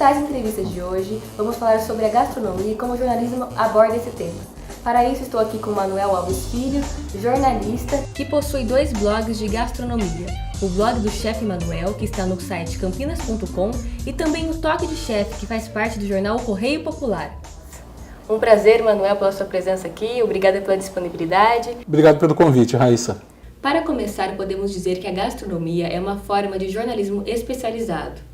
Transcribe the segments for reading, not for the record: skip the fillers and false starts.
Tais entrevistas de hoje, vamos falar sobre a gastronomia e como o jornalismo aborda esse tema. Para isso, estou aqui com Manuel Alves Filho, jornalista, que possui 2 blogs de gastronomia. O blog do Chefe Manuel, que está no site campinas.com, e também o Toque de Chefe, que faz parte do jornal O Correio Popular. Um prazer, Manuel, pela sua presença aqui. Obrigada pela disponibilidade. Obrigado pelo convite, Raíssa. Para começar, podemos dizer que a gastronomia é uma forma de jornalismo especializado.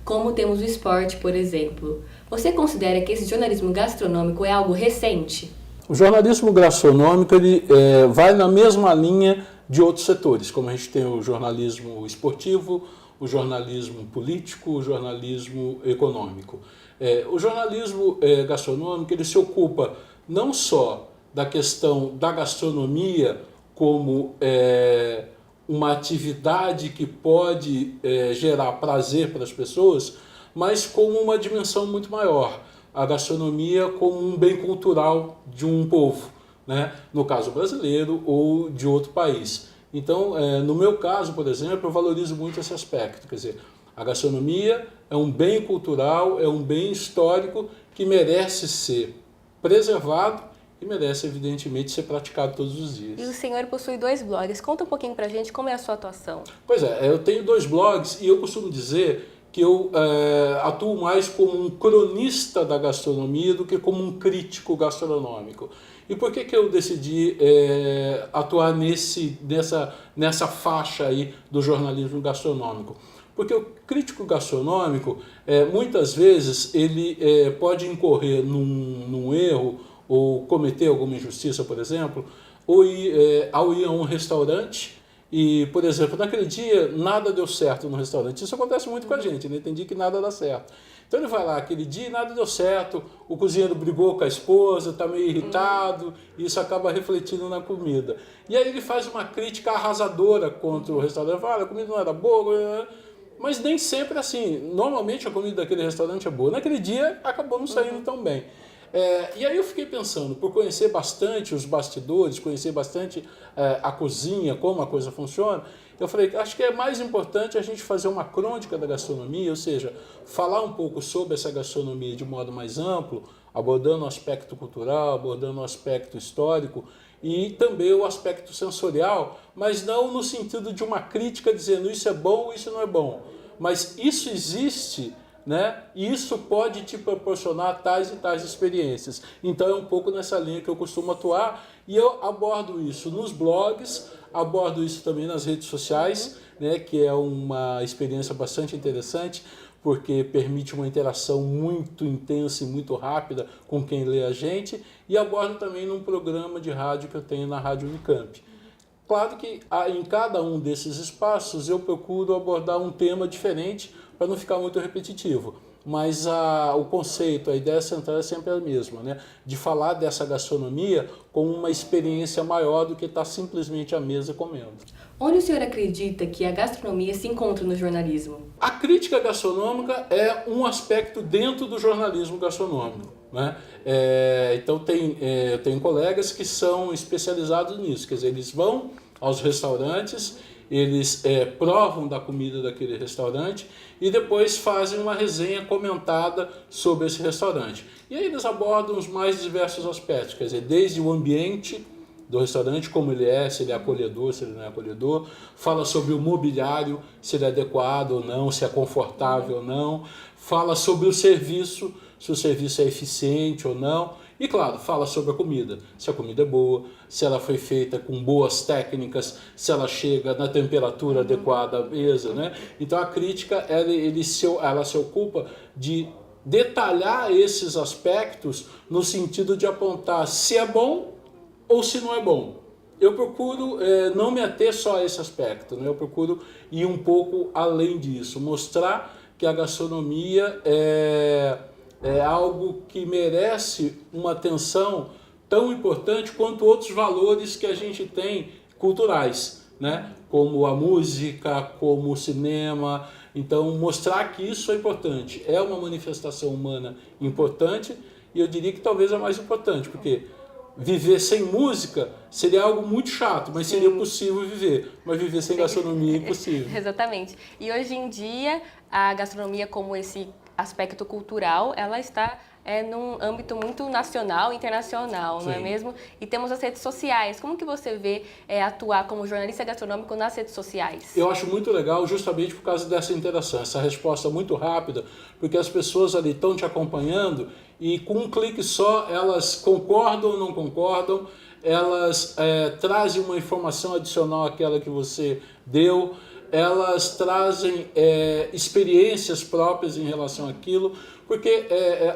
Como temos o esporte, por exemplo. Você considera que esse jornalismo gastronômico é algo recente? O jornalismo gastronômico ele, vai na mesma linha de outros setores, como a gente tem o jornalismo esportivo, o jornalismo político, o jornalismo econômico. O jornalismo gastronômico ele se ocupa não só da questão da gastronomia como uma atividade que pode gerar prazer para as pessoas, mas como uma dimensão muito maior. A gastronomia como um bem cultural de um povo, né? No caso brasileiro ou de outro país. Então, no meu caso, por exemplo, eu valorizo muito esse aspecto. Quer dizer, a gastronomia é um bem cultural, é um bem histórico que merece ser preservado e merece, evidentemente, ser praticado todos os dias. E o senhor possui 2 blogs. Conta um pouquinho pra gente como é a sua atuação. Pois é, eu tenho 2 blogs e eu costumo dizer que eu atuo mais como um cronista da gastronomia do que como um crítico gastronômico. E por que eu decidi atuar nessa faixa aí do jornalismo gastronômico? Porque o crítico gastronômico, muitas vezes, ele pode incorrer num erro ou cometer alguma injustiça, por exemplo, ou ao ir a um restaurante e, por exemplo, naquele dia nada deu certo no restaurante. Isso acontece muito com a gente, né? Tem dia que nada dá certo. Então ele vai lá aquele dia e nada deu certo, o cozinheiro brigou com a esposa, está meio irritado, e isso acaba refletindo na comida. E aí ele faz uma crítica arrasadora contra o restaurante, fala, a comida não era boa, mas nem sempre assim. Normalmente a comida daquele restaurante é boa. Naquele dia acabou não saindo tão bem. E aí eu fiquei pensando, por conhecer bastante os bastidores, conhecer bastante a cozinha, como a coisa funciona, eu falei, acho que é mais importante a gente fazer uma crônica da gastronomia, ou seja, falar um pouco sobre essa gastronomia de modo mais amplo, abordando o aspecto cultural, abordando o aspecto histórico e também o aspecto sensorial, mas não no sentido de uma crítica dizendo isso é bom, isso não é bom, mas isso existe, né? E isso pode te proporcionar tais e tais experiências. Então é um pouco nessa linha que eu costumo atuar e eu abordo isso nos blogs, abordo isso também nas redes sociais, né? Que é uma experiência bastante interessante porque permite uma interação muito intensa e muito rápida com quem lê a gente e abordo também num programa de rádio que eu tenho na Rádio Unicamp. Claro que em cada um desses espaços eu procuro abordar um tema diferente para não ficar muito repetitivo. Mas o conceito, a ideia central é sempre a mesma, né? De falar dessa gastronomia como uma experiência maior do que estar simplesmente à mesa comendo. Onde o senhor acredita que a gastronomia se encontra no jornalismo? A crítica gastronômica é um aspecto dentro do jornalismo gastronômico, né? Então eu tenho colegas que são especializados nisso, quer dizer, eles vão aos restaurantes, eles provam da comida daquele restaurante e depois fazem uma resenha comentada sobre esse restaurante. E aí eles abordam os mais diversos aspectos, quer dizer, desde o ambiente do restaurante, como ele é, se ele é acolhedor, se ele não é acolhedor, fala sobre o mobiliário, se ele é adequado ou não, se é confortável ou não, fala sobre o serviço, se o serviço é eficiente ou não, e claro, fala sobre a comida, se a comida é boa, se ela foi feita com boas técnicas, se ela chega na temperatura adequada à mesa, né? Então a crítica ela se ocupa de detalhar esses aspectos no sentido de apontar se é bom ou se não é bom. Eu procuro não me ater só a esse aspecto, né? Eu procuro ir um pouco além disso, mostrar que a gastronomia é algo que merece uma atenção tão importante quanto outros valores que a gente tem culturais, né? Como a música, como o cinema. Então, mostrar que isso é importante, é uma manifestação humana importante e eu diria que talvez é mais importante, porque viver sem música seria algo muito chato, mas seria possível viver. Mas viver sem gastronomia é impossível. Exatamente. E hoje em dia, a gastronomia como esse aspecto cultural, ela está num âmbito muito nacional e internacional, Sim. não é mesmo? E temos as redes sociais. Como que você vê atuar como jornalista gastronômico nas redes sociais? Eu acho muito legal justamente por causa dessa interação, essa resposta muito rápida, porque as pessoas ali estão te acompanhando e com um clique só elas concordam ou não concordam, elas trazem uma informação adicional àquela que você deu, elas trazem experiências próprias em relação àquilo, porque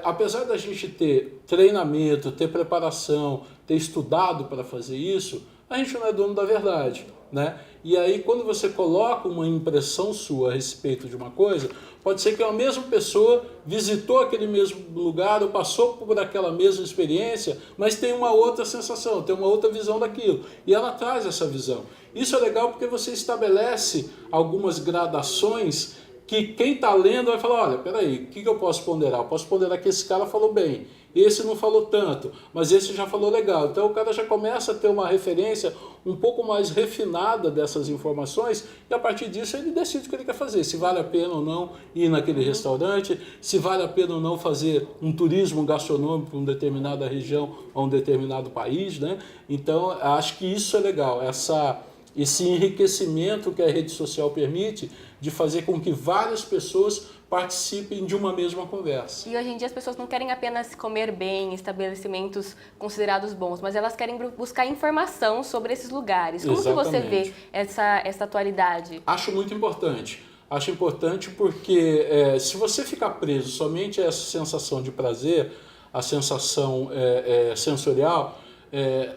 apesar da gente ter treinamento, ter preparação, ter estudado para fazer isso, a gente não é dono da verdade, né? E aí quando você coloca uma impressão sua a respeito de uma coisa, pode ser que a mesma pessoa visitou aquele mesmo lugar ou passou por aquela mesma experiência, mas tem uma outra sensação, tem uma outra visão daquilo. E ela traz essa visão. Isso é legal porque você estabelece algumas gradações que quem está lendo vai falar, olha, peraí, o que eu posso ponderar? Eu posso ponderar que esse cara falou bem, esse não falou tanto, mas esse já falou legal. Então o cara já começa a ter uma referência um pouco mais refinada dessas informações e a partir disso ele decide o que ele quer fazer, se vale a pena ou não ir naquele restaurante, se vale a pena ou não fazer um turismo gastronômico para uma determinada região ou um determinado país, né? Então acho que isso é legal, esse enriquecimento que a rede social permite de fazer com que várias pessoas participem de uma mesma conversa. E hoje em dia as pessoas não querem apenas comer bem em estabelecimentos considerados bons, mas elas querem buscar informação sobre esses lugares. Como que você vê essa atualidade? Acho muito importante. Acho importante porque se você ficar preso somente a essa sensação de prazer, a sensação sensorial,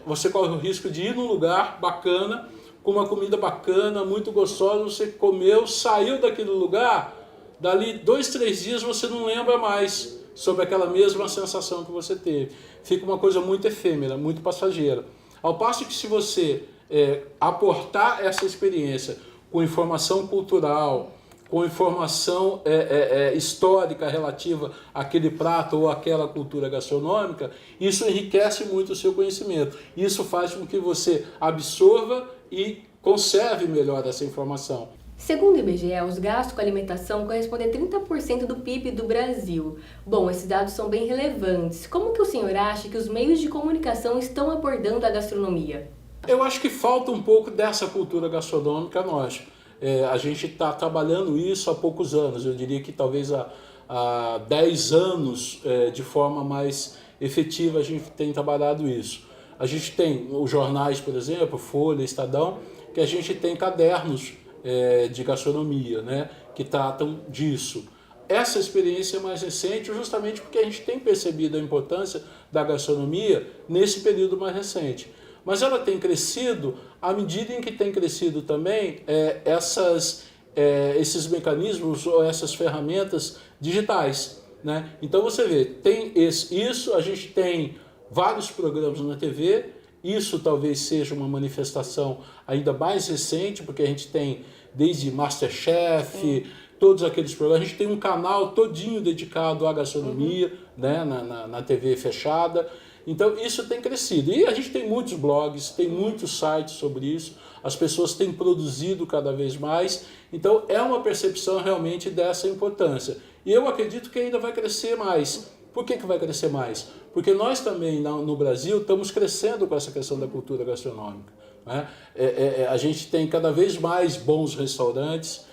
você corre o risco de ir num lugar bacana, com uma comida bacana, muito gostosa, você comeu, saiu daquele lugar, dali 2, 3 dias você não lembra mais sobre aquela mesma sensação que você teve. Fica uma coisa muito efêmera, muito passageira. Ao passo que se você aportar essa experiência com informação cultural, com informação histórica relativa àquele prato ou àquela cultura gastronômica, isso enriquece muito o seu conhecimento. Isso faz com que você absorva e conserve melhor essa informação. Segundo o IBGE, os gastos com alimentação correspondem a 30% do PIB do Brasil. Bom, esses dados são bem relevantes. Como que o senhor acha que os meios de comunicação estão abordando a gastronomia? Eu acho que falta um pouco dessa cultura gastronômica nós. A gente está trabalhando isso há poucos anos, eu diria que talvez há 10 anos de forma mais efetiva a gente tem trabalhado isso. A gente tem os jornais, por exemplo, Folha, Estadão, que a gente tem cadernos de gastronomia, né, que tratam disso. Essa experiência é mais recente justamente porque a gente tem percebido a importância da gastronomia nesse período mais recente. Mas ela tem crescido à medida em que tem crescido também esses mecanismos ou essas ferramentas digitais, né? Então você vê, tem isso, a gente tem vários programas na TV, isso talvez seja uma manifestação ainda mais recente, porque a gente tem desde MasterChef, todos aqueles programas, a gente tem um canal todinho dedicado à gastronomia, né, na TV fechada. Então isso tem crescido e a gente tem muitos blogs, tem muitos sites sobre isso, as pessoas têm produzido cada vez mais, então é uma percepção realmente dessa importância. E eu acredito que ainda vai crescer mais. Por que vai crescer mais? Porque nós também no Brasil estamos crescendo com essa questão da cultura gastronômica, né? A gente tem cada vez mais bons restaurantes.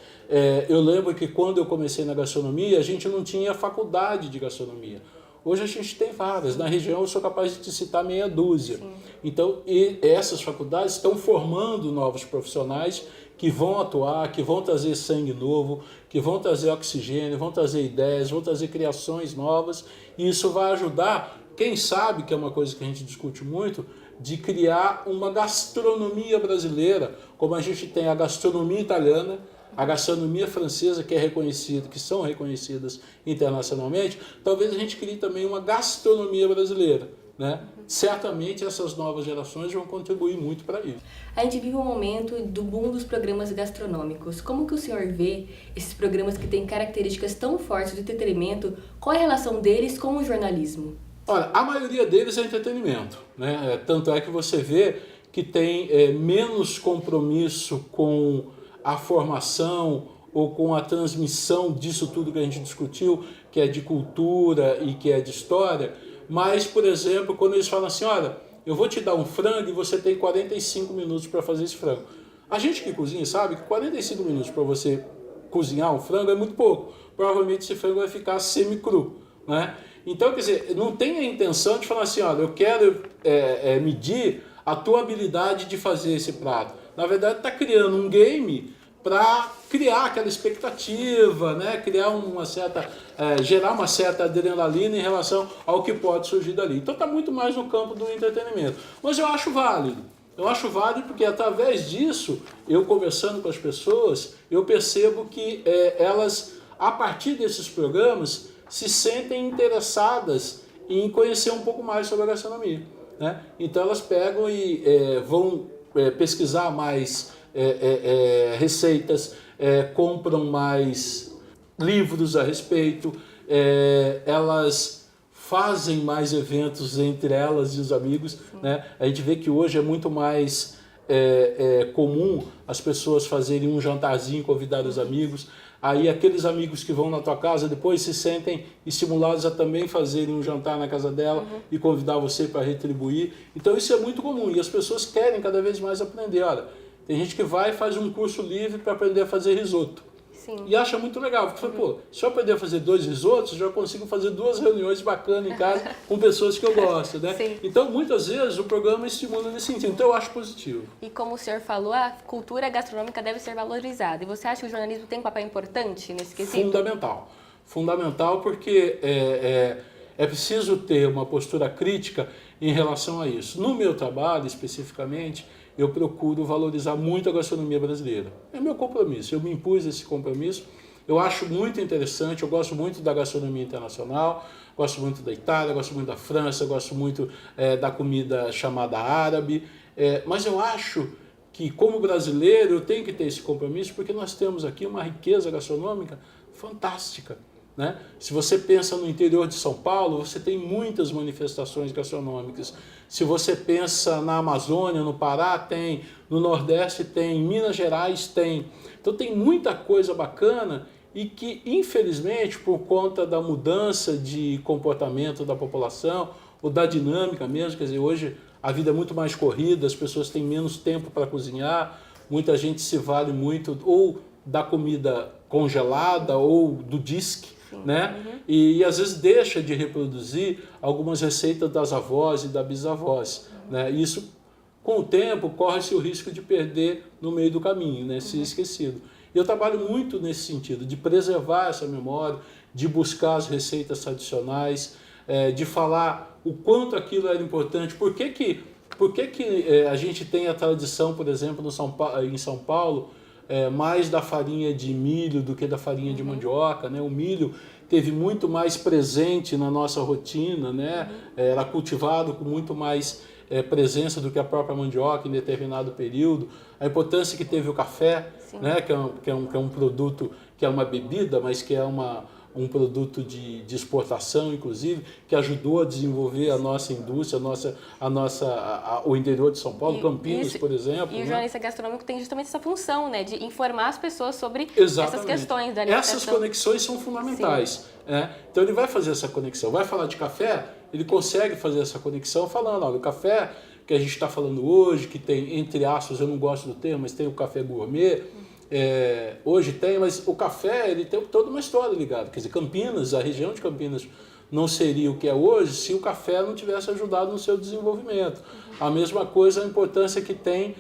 Eu lembro que quando eu comecei na gastronomia, a gente não tinha faculdade de gastronomia. Hoje a gente tem várias. Na região eu sou capaz de te citar meia dúzia. Sim. Então, essas faculdades estão formando novos profissionais que vão atuar, que vão trazer sangue novo, que vão trazer oxigênio, vão trazer ideias, vão trazer criações novas. E isso vai ajudar, quem sabe, que é uma coisa que a gente discute muito, de criar uma gastronomia brasileira, como a gente tem a gastronomia italiana, a gastronomia francesa, que é reconhecida, que são reconhecidas internacionalmente. Talvez a gente crie também uma gastronomia brasileira, né? Certamente essas novas gerações vão contribuir muito para isso. A gente vive um momento do boom dos programas gastronômicos. Como que o senhor vê esses programas que têm características tão fortes de entretenimento? Qual é a relação deles com o jornalismo? Olha, a maioria deles é entretenimento, né? Tanto é que você vê que tem menos compromisso com a formação ou com a transmissão disso tudo que a gente discutiu, que é de cultura e que é de história, mas, por exemplo, quando eles falam assim, olha, eu vou te dar um frango e você tem 45 minutos para fazer esse frango. A gente que cozinha sabe que 45 minutos para você cozinhar um frango é muito pouco. Provavelmente esse frango vai ficar semi-cru, né? Então, quer dizer, não tem a intenção de falar assim, olha, eu quero medir a tua habilidade de fazer esse prato. Na verdade, está criando um game para criar aquela expectativa, né? Criar gerar uma certa adrenalina em relação ao que pode surgir dali. Então está muito mais no campo do entretenimento. Mas eu acho válido. Eu acho válido porque através disso, eu conversando com as pessoas, eu percebo que elas, a partir desses programas, se sentem interessadas em conhecer um pouco mais sobre a gastronomia, né? Então elas pegam e vão pesquisar mais receitas, compram mais livros a respeito, elas fazem mais eventos entre elas e os amigos, né? A gente vê que hoje é muito mais comum as pessoas fazerem um jantarzinho, convidar os amigos. Aí aqueles amigos que vão na tua casa depois se sentem estimulados a também fazerem um jantar na casa dela e convidar você para retribuir. Então isso é muito comum e as pessoas querem cada vez mais aprender. Olha, tem gente que vai e faz um curso livre para aprender a fazer risoto. Sim. E acha muito legal, porque pô, se eu aprender a fazer 2 risotos, eu já consigo fazer 2 reuniões bacanas em casa com pessoas que eu gosto, né? Sim. Então, muitas vezes, o programa estimula nesse sentido. Então, eu acho positivo. E como o senhor falou, a cultura gastronômica deve ser valorizada. E você acha que o jornalismo tem um papel importante nesse quesito? Fundamental. Fundamental porque é preciso ter uma postura crítica em relação a isso. No meu trabalho, especificamente, eu procuro valorizar muito a gastronomia brasileira. É meu compromisso, eu me impus esse compromisso. Eu acho muito interessante, eu gosto muito da gastronomia internacional, gosto muito da Itália, gosto muito da França, gosto muito da comida chamada árabe, mas eu acho que, como brasileiro, eu tenho que ter esse compromisso porque nós temos aqui uma riqueza gastronômica fantástica, né? Se você pensa no interior de São Paulo, você tem muitas manifestações gastronômicas. Se você pensa na Amazônia, no Pará, tem. No Nordeste tem. Em Minas Gerais tem. Então tem muita coisa bacana e que, infelizmente, por conta da mudança de comportamento da população ou da dinâmica mesmo, quer dizer, hoje a vida é muito mais corrida, as pessoas têm menos tempo para cozinhar, muita gente se vale muito ou da comida congelada ou do disque, né? E às vezes deixa de reproduzir algumas receitas das avós e das bisavós, né? Isso, com o tempo, corre-se o risco de perder no meio do caminho, né? Ser esquecido. Eu trabalho muito nesse sentido, de preservar essa memória, de buscar as receitas tradicionais, de falar o quanto aquilo era importante. Por que a gente tem a tradição, por exemplo, em São Paulo, mais da farinha de milho do que da farinha de mandioca, né? O milho teve muito mais presente na nossa rotina, né? Era cultivado com muito mais presença do que a própria mandioca em determinado período. A importância que teve o café, né? Que é um produto, que é uma bebida, mas que é um produto de exportação, inclusive, que ajudou a desenvolver a nossa indústria, o interior de São Paulo, Campinas, por exemplo. E o jornalista gastronômico tem justamente essa função, né, de informar as pessoas sobre Exatamente. essas questões da alimentação. Essas conexões são fundamentais. Então ele vai fazer essa conexão. Vai falar de café, ele consegue fazer essa conexão falando, olha, o café que a gente está falando hoje, que tem, entre aspas, eu não gosto do termo, mas tem o café gourmet, hoje tem, mas o café ele tem toda uma história ligada. Quer dizer, Campinas, a região de Campinas não seria o que é hoje se o café não tivesse ajudado no seu desenvolvimento. A mesma coisa, a importância que tem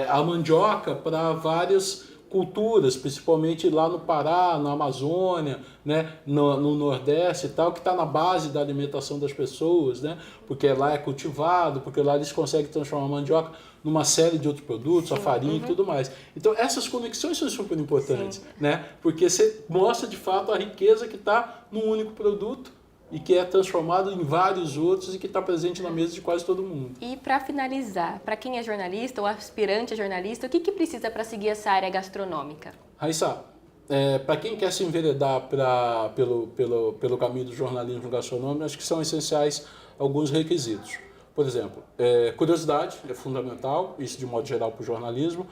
a mandioca para várias culturas, principalmente lá no Pará, na Amazônia, né, no Nordeste e tal, que está na base da alimentação das pessoas, né, porque lá é cultivado, porque lá eles conseguem transformar a mandioca numa série de outros produtos, a farinha e tudo mais. Então essas conexões são super importantes, né, porque você mostra de fato a riqueza que está num único produto e que é transformado em vários outros e que está presente na mesa de quase todo mundo. E para finalizar, para quem é jornalista ou aspirante a jornalista, o que precisa para seguir essa área gastronômica? Raíssa, para quem quer se enveredar pelo caminho do jornalismo gastronômico, acho que são essenciais alguns requisitos. Por exemplo, curiosidade é fundamental, isso de modo geral para o jornalismo,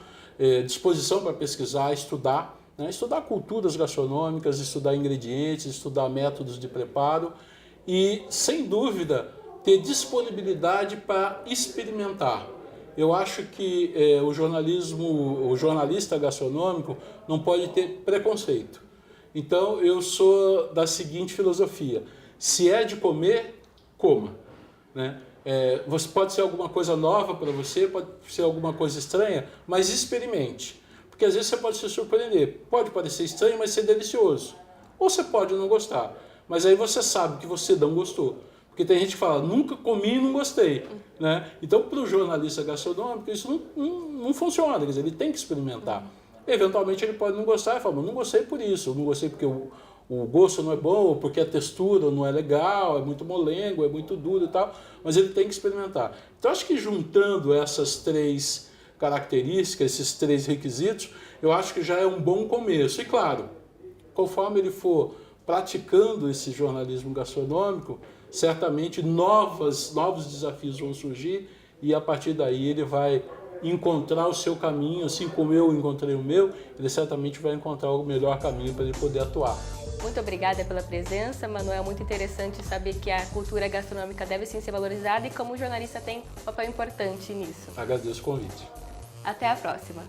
disposição para pesquisar, estudar, né? Estudar culturas gastronômicas, estudar ingredientes, estudar métodos de preparo e, sem dúvida, ter disponibilidade para experimentar. Eu acho que o jornalista gastronômico não pode ter preconceito. Então, eu sou da seguinte filosofia: se é de comer, coma, né? Você pode ser alguma coisa nova para você, pode ser alguma coisa estranha, mas experimente. Porque às vezes você pode se surpreender. Pode parecer estranho, mas ser delicioso. Ou você pode não gostar, mas aí você sabe que você não gostou. Porque tem gente que fala, nunca comi e não gostei, né? Então, para o jornalista gastronômico, isso não funciona, quer dizer, ele tem que experimentar. Eventualmente ele pode não gostar e falar, não gostei por isso, eu não gostei porque o gosto não é bom, ou porque a textura não é legal, é muito molengo, é muito duro e tal, mas ele tem que experimentar. Então, acho que juntando essas 3 características, esses 3 requisitos, eu acho que já é um bom começo. E claro, conforme ele for praticando esse jornalismo gastronômico, certamente novos desafios vão surgir e a partir daí ele vai encontrar o seu caminho, assim como eu encontrei o meu, ele certamente vai encontrar o melhor caminho para ele poder atuar. Muito obrigada pela presença, Manuel. Muito interessante saber que a cultura gastronômica deve sim ser valorizada e como o jornalista tem um papel importante nisso. Agradeço o convite. Até a próxima.